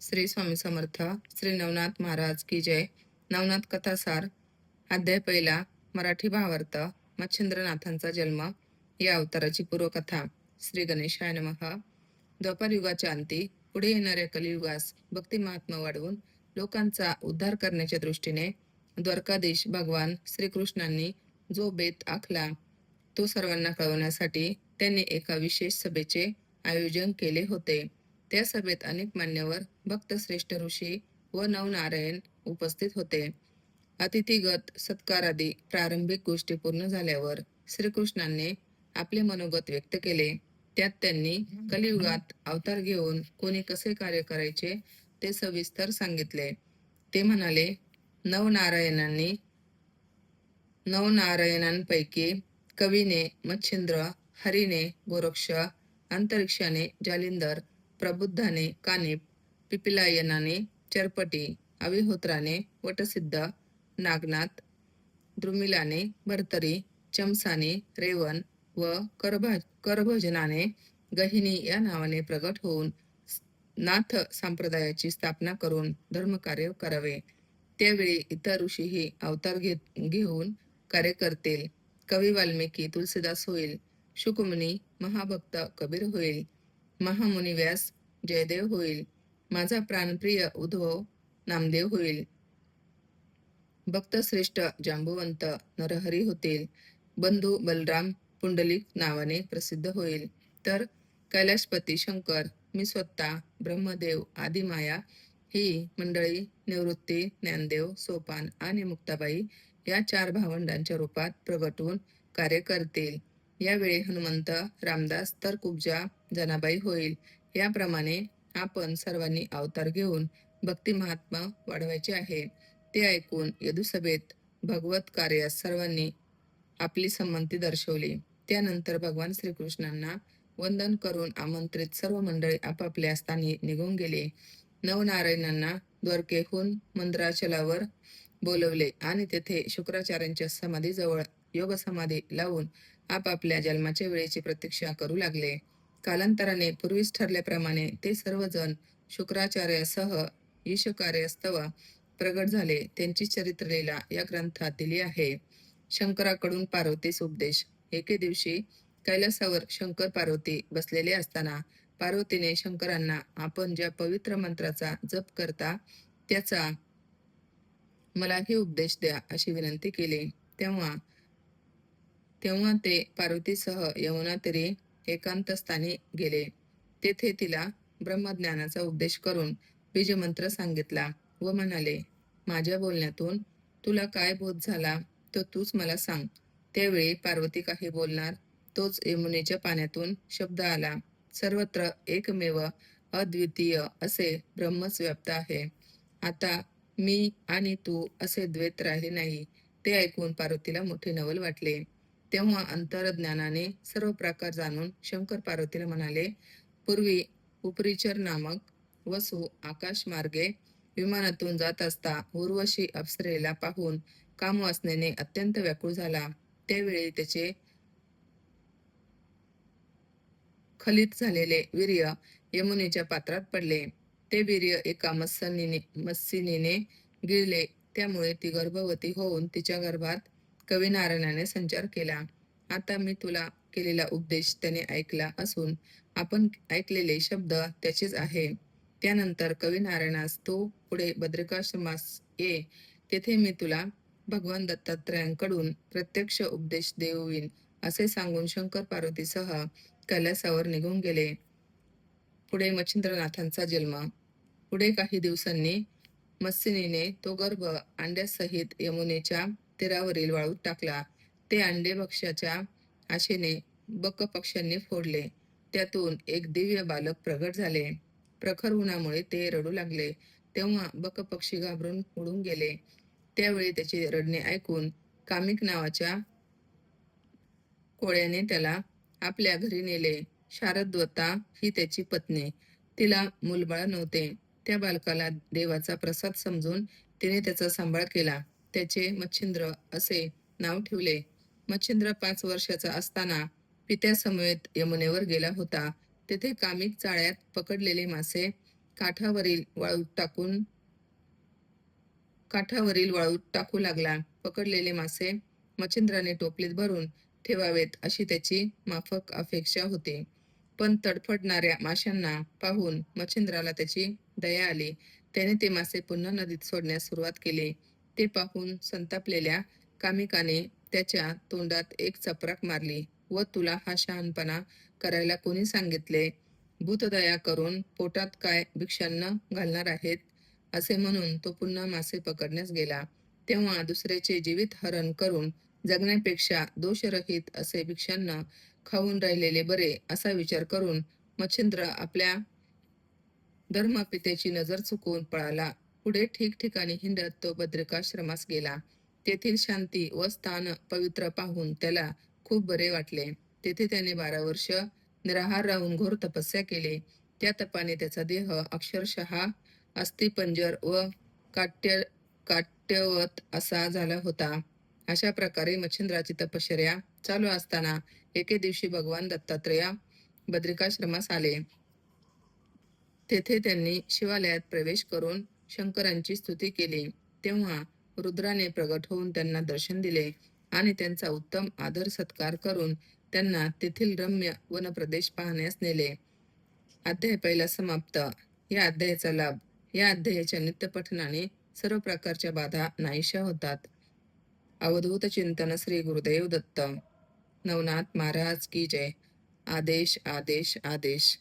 श्री स्वामी समर्थ. श्री नवनाथ महाराज की जय. नवनाथ कथासार अध्याय पहिला. मराठी भावार्थ. मच्छिंद्रनाथांचा जन्म या अवताराची पूर्वकथा. श्री गणेशाय नमः. द्वापार युगाच्या अंती पुढे येणाऱ्या कलियुगास भक्ती महात्मा वाढवून लोकांचा उद्धार करण्याच्या दृष्टीने द्वारकाधीश भगवान श्रीकृष्णांनी जो बेत आखला तो सर्वांना कळवण्यासाठी त्यांनी एका विशेष सभेचे आयोजन केले होते. त्या सभेत अनेक मान्यवर भक्त श्रेष्ठ ऋषी व नवनारायण उपस्थित होते. अतिथीगत सत्कारादी प्रारंभिक गोष्टी पूर्ण झाल्यावर श्रीकृष्णांनी आपले मनोगत व्यक्त केले. त्यात त्यांनी कलियुगात अवतार घेऊन कोणी कसे कार्य करायचे ते सविस्तर सांगितले. ते म्हणाले, नवनारायणांपैकी कवीने मच्छिंद्र, हरीने गोरक्ष, अंतरिक्षाने जालिंदर, प्रबुद्धाने कानिप, पिपिलायनाने चरपटी, अविहोत्राने वटसिद्ध, नागनाथ, द्रुमिलाने भर्तरी, चमसाने रेवन व करभजनाने गहिनी या नावाने प्रगट होऊन नाथ संप्रदायाची स्थापना करून धर्मकार्य करावे. त्यावेळी इतर ऋषीही अवतार घेऊन कार्य करतील. कवी वाल्मिकी तुलसीदास होईल, शुकमुनी महाभक्त कबीर होईल, महामुनी व्यास जयदेव होईल, माझा प्राणप्रिय उद्धव नामदेव होईल, भक्तश्रेष्ठ जांबुवंत नरहरी होतील, बंधू बलराम पुंडलिक नावाने प्रसिद्ध होईल, तर कैलाशपती शंकर, मी स्वतः, ब्रह्मदेव, आदिमाया ही मंडळी निवृत्ती, ज्ञानदेव, सोपान आणि मुक्ताबाई या 4 भावंडांच्या रूपात प्रगट होऊन कार्य करतील. यावेळी हनुमंत, रामदास तर कुब्जा जनाबाई होईल. याप्रमाणे आपण सर्वांनी अवतार घेऊन भक्ती महात्मा वाढवायचे आहे. ते ऐकून यदुसभेत भगवत कार्यास सर्वांनी आपली संमती दर्शवली. त्यानंतर भगवान श्रीकृष्णांना वंदन करून आमंत्रित सर्व मंडळी आपापल्या स्थानी निघून गेले. नवनारायणांना द्वारकेहून मंद्राचलावर बोलवले आणि तेथे शुक्राचार्यांच्या समाधीजवळ योग समाधी लावून आपापल्या जन्माच्या वेळेची प्रतीक्षा करू लागले. कालांतराने पूर्वीच ठरल्याप्रमाणे ते सर्वजण शुक्राचार्यासह ईशकार्यस्तव प्रगट झाले. त्यांची चरित्रलीला या ग्रंथात दिली आहे. शंकराकडून पार्वतीस उपदेश. एके दिवशी कैलासावर शंकर पार्वती बसलेले असताना पार्वतीने शंकरांना आपण ज्या पवित्र मंत्राचा जप करता त्याचा मलाही उपदेश द्या अशी विनंती केली. तेव्हा ते पार्वतीसह यमुना तीरी एकांत स्थानी गेले. तेथे तिला ब्रह्मज्ञानाचा उपदेश करून बीजमंत्र सांगितला व म्हणाले, माझ्या बोलण्यातून तुला काय बोध झाला तो तूच मला सांग. त्यावेळी पार्वती काही बोलणार तोच यमुनेच्या पाण्यातून शब्द आला, सर्वत्र एकमेव अद्वितीय असे ब्रह्मच व्याप्त आहे. आता मी आणि तू असे द्वैत राहिले नाही. ते ऐकून पार्वतीला मोठे नवल वाटले. तेव्हा अंतरज्ञानाने सर्व प्रकार जाणून शंकर पार्वतीला म्हणाले, पूर्वी उपरिचर नामक वसू आकाश मार्गे विमानातून जात असता उर्वशी अप्सरेला पाहून कामवासनेने अत्यंत व्याकुळ झाला. त्यावेळी त्याचे खलित झालेले वीर्य यमुनेच्या पात्रात पडले. ते वीर्य एका मत्सिनीने गिळले. त्यामुळे ती गर्भवती होऊन तिच्या गर्भात कविनारायणाने संचार केला. आता मी तुला केलेला उपदेश त्याने ऐकला असून आपण ऐकलेले शब्द त्याचेच आहे. त्यानंतर कविनारायणास तू पुढे बद्रिकाश्रमास ये. तेथे मी तुला भगवान दत्तात्रयांकडून प्रत्यक्ष उपदेश देऊन असे सांगून शंकर पार्वतीसह कैलासावर निघून गेले. पुढे मच्छिंद्रनाथांचा जन्म. पुढे काही दिवसांनी मत्सिनीने तो गर्भ अंड्यासहित यमुनेच्या तीरावरील वाळूत टाकला. ते अंडे भक्ष्याच्या आशेने बक पक्ष्यांनी फोडले. त्यातून एक दिव्य बालक प्रगट झाले. प्रखर उन्हामुळे ते रडू लागले. तेव्हा बक पक्षी घाबरून उडून गेले. त्यावेळी त्याचे रडणे ऐकून कामिक नावाच्या कोळ्याने त्याला आपल्या घरी नेले. शारद्वता ही त्याची पत्नी. तिला मूलबाळ नव्हते. त्या बालकाला देवाचा प्रसाद समजून तिने त्याचा सांभाळ केला. त्याचे मच्छिंद्र असे नाव ठेवले. मच्छिंद्र 5 वर्षाचा असताना पित्यासमवेत यमुनेवर गेला होता. तेथे कामिक जाळ्यात पकडलेले मासे काठावरील वाळू टाकू लागला. पकडलेले मासे मच्छिंद्राने टोपलीत भरून ठेवावेत अशी त्याची माफक अपेक्षा होती. पण तडफडणाऱ्या माशांना पाहून मच्छिंद्राला त्याची दया आली. त्याने ते मासे पुन्हा नदीत सोडण्यास सुरुवात केली. ते पाहून संतापलेल्या कामिकाने त्याच्या तोंडात एक चपराक मारली व तुला हा शहाणपणा करायला कोणी सांगितले? भूतदया करून पोटात काय भिक्षान्न घालणार आहेत? असे म्हणून तो पुन्हा मासे पकडण्यास गेला. तेव्हा दुसऱ्याचे जीवित हरण करून जगण्यापेक्षा दोषरहित असे भिक्षान्न खाऊन राहिलेले बरे असा विचार करून मच्छिंद्र आपल्या धर्मपितेची नजर चुकवून पळाला. पुढे ठिकठिकाणी हिंडत तो बद्रिकाश्रमास गेला. तेथील शांती व स्थान पवित्र पाहून त्याला खूप बरे वाटले. तेथे त्याने 12 वर्ष निराहार राहून घोर तपस्या केली. त्या तपाने त्याचा देह अक्षरशः अस्थिपंजर व काट्यवत असा झाला होता. अशा प्रकारे मच्छिंद्राची तपश्चर्या चालू असताना एके दिवशी भगवान दत्तात्रेय बद्रिकाश्रमास आले. तेथे त्यांनी शिवालयात प्रवेश करून शंकरांची स्तुती केली. तेव्हा रुद्राने प्रगट होऊन त्यांना दर्शन दिले आणि त्यांचा उत्तम आदर सत्कार करून त्यांना तेथील रम्य वनप्रदेश पाहण्यास नेले. अध्याय 1 समाप्त. या अध्यायाचा लाभ. या अध्यायाच्या नित्यपठनाने सर्व प्रकारच्या बाधा नाहीशा होतात. अवधूत चिंतन श्री गुरुदेव दत्त. नवनाथ महाराज की जय. आदेश आदेश आदेश.